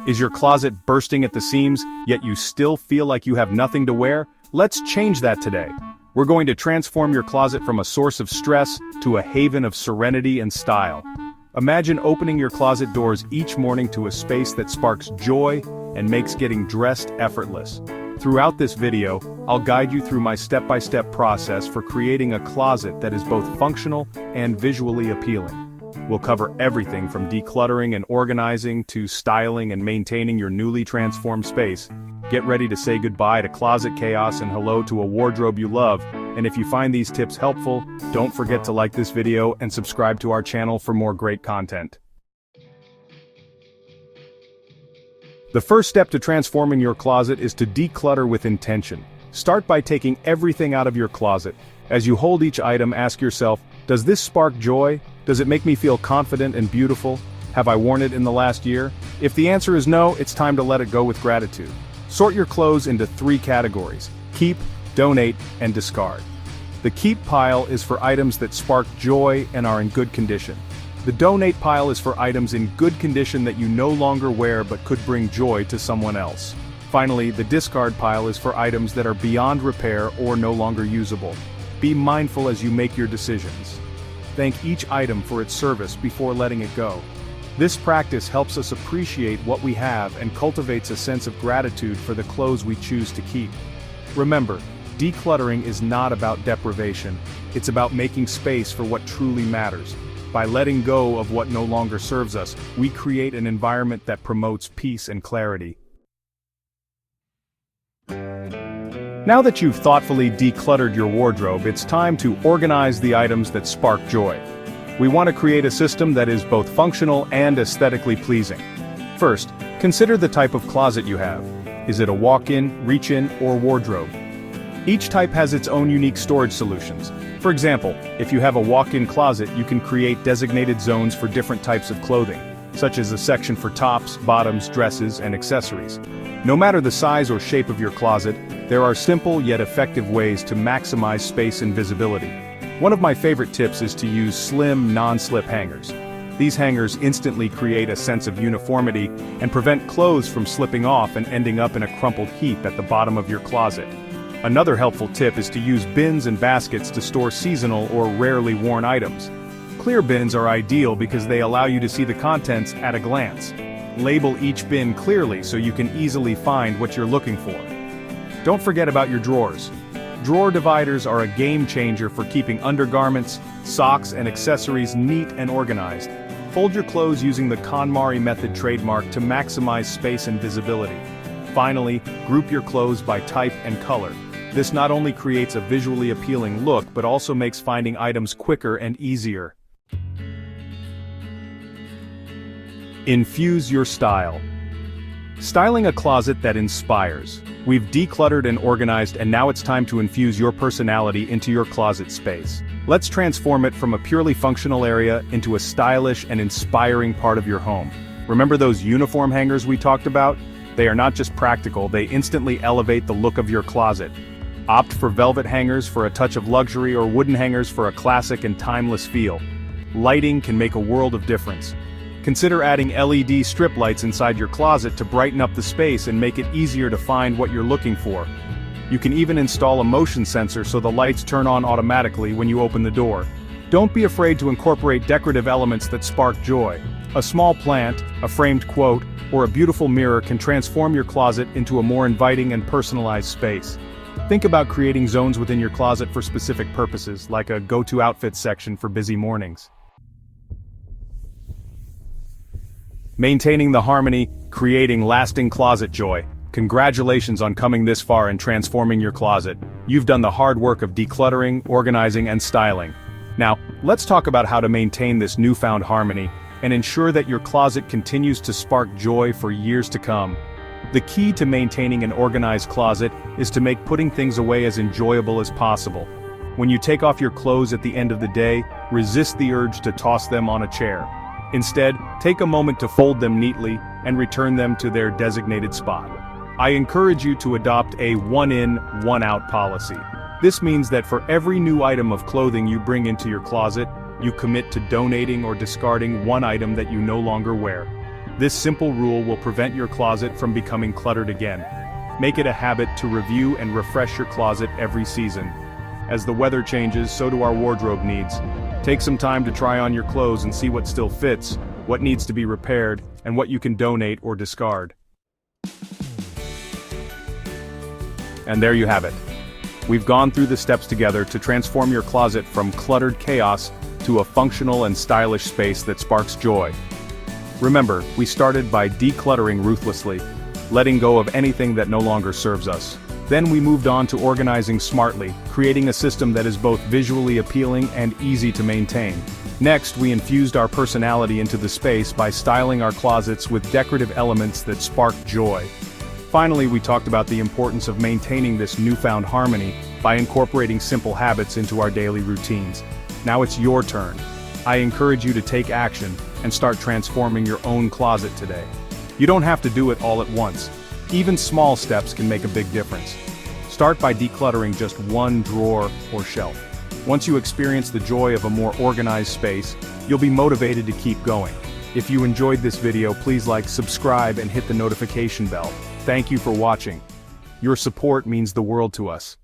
Is your closet bursting at the seams, yet you still feel like you have nothing to wear? Let's change that today. We're going to transform your closet from a source of stress to a haven of serenity and style. Imagine opening your closet doors each morning to a space that sparks joy and makes getting dressed effortless. Throughout this video, I'll guide you through my step-by-step process for creating a closet that is both functional and visually appealing. We'll cover everything from decluttering and organizing to styling and maintaining your newly transformed space. Get ready to say goodbye to closet chaos and hello to a wardrobe you love. And if you find these tips helpful, don't forget to like this video and subscribe to our channel for more great content. The first step to transforming your closet is to declutter with intention. Start by taking everything out of your closet. As you hold each item, ask yourself, does this spark joy? Does it make me feel confident and beautiful? Have I worn it in the last year? If the answer is no, it's time to let it go with gratitude. Sort your clothes into 3 categories: keep, donate, and discard. The keep pile is for items that spark joy and are in good condition. The donate pile is for items in good condition that you no longer wear but could bring joy to someone else. Finally, the discard pile is for items that are beyond repair or no longer usable. Be mindful as you make your decisions. Thank each item for its service before letting it go. This practice helps us appreciate what we have and cultivates a sense of gratitude for the clothes we choose to keep. Remember, decluttering is not about deprivation, it's about making space for what truly matters. By letting go of what no longer serves us, we create an environment that promotes peace and clarity. Now that you've thoughtfully decluttered your wardrobe, it's time to organize the items that spark joy. We want to create a system that is both functional and aesthetically pleasing. First, consider the type of closet you have. Is it a walk-in, reach-in, or wardrobe? Each type has its own unique storage solutions. For example, if you have a walk-in closet, you can create designated zones for different types of clothing, such as a section for tops, bottoms, dresses, and accessories. No matter the size or shape of your closet, there are simple yet effective ways to maximize space and visibility. One of my favorite tips is to use slim, non-slip hangers. These hangers instantly create a sense of uniformity and prevent clothes from slipping off and ending up in a crumpled heap at the bottom of your closet. Another helpful tip is to use bins and baskets to store seasonal or rarely worn items. Clear bins are ideal because they allow you to see the contents at a glance. Label each bin clearly so you can easily find what you're looking for. Don't forget about your drawers. Drawer dividers are a game changer for keeping undergarments, socks, and accessories neat and organized. Fold your clothes using the KonMari method trademark to maximize space and visibility. Finally, group your clothes by type and color. This not only creates a visually appealing look but also makes finding items quicker and easier. Infuse your style. Styling a closet that inspires. We've decluttered and organized, and now it's time to infuse your personality into your closet space. Let's transform it from a purely functional area into a stylish and inspiring part of your home. Remember those uniform hangers we talked about? They are not just practical, they instantly elevate the look of your closet. Opt for velvet hangers for a touch of luxury or wooden hangers for a classic and timeless feel. Lighting can make a world of difference. Consider adding LED strip lights inside your closet to brighten up the space and make it easier to find what you're looking for. You can even install a motion sensor so the lights turn on automatically when you open the door. Don't be afraid to incorporate decorative elements that spark joy. A small plant, a framed quote, or a beautiful mirror can transform your closet into a more inviting and personalized space. Think about creating zones within your closet for specific purposes, like a go-to outfit section for busy mornings. Maintaining the harmony, creating lasting closet joy. Congratulations on coming this far and transforming your closet. You've done the hard work of decluttering, organizing, and styling. Now, let's talk about how to maintain this newfound harmony and ensure that your closet continues to spark joy for years to come. The key to maintaining an organized closet is to make putting things away as enjoyable as possible. When you take off your clothes at the end of the day, resist the urge to toss them on a chair. Instead, take a moment to fold them neatly and return them to their designated spot. I encourage you to adopt a one-in, one-out policy. This means that for every new item of clothing you bring into your closet, you commit to donating or discarding one item that you no longer wear. This simple rule will prevent your closet from becoming cluttered again. Make it a habit to review and refresh your closet every season. As the weather changes, so do our wardrobe needs. Take some time to try on your clothes and see what still fits, what needs to be repaired, and what you can donate or discard. And there you have it. We've gone through the steps together to transform your closet from cluttered chaos to a functional and stylish space that sparks joy. Remember, we started by decluttering ruthlessly, letting go of anything that no longer serves us. Then we moved on to organizing smartly, creating a system that is both visually appealing and easy to maintain. Next, we infused our personality into the space by styling our closets with decorative elements that spark joy. Finally, we talked about the importance of maintaining this newfound harmony by incorporating simple habits into our daily routines. Now it's your turn. I encourage you to take action and start transforming your own closet today. You don't have to do it all at once. Even small steps can make a big difference. Start by decluttering just one drawer or shelf. Once you experience the joy of a more organized space, you'll be motivated to keep going. If you enjoyed this video, please like, subscribe, and hit the notification bell. Thank you for watching. Your support means the world to us.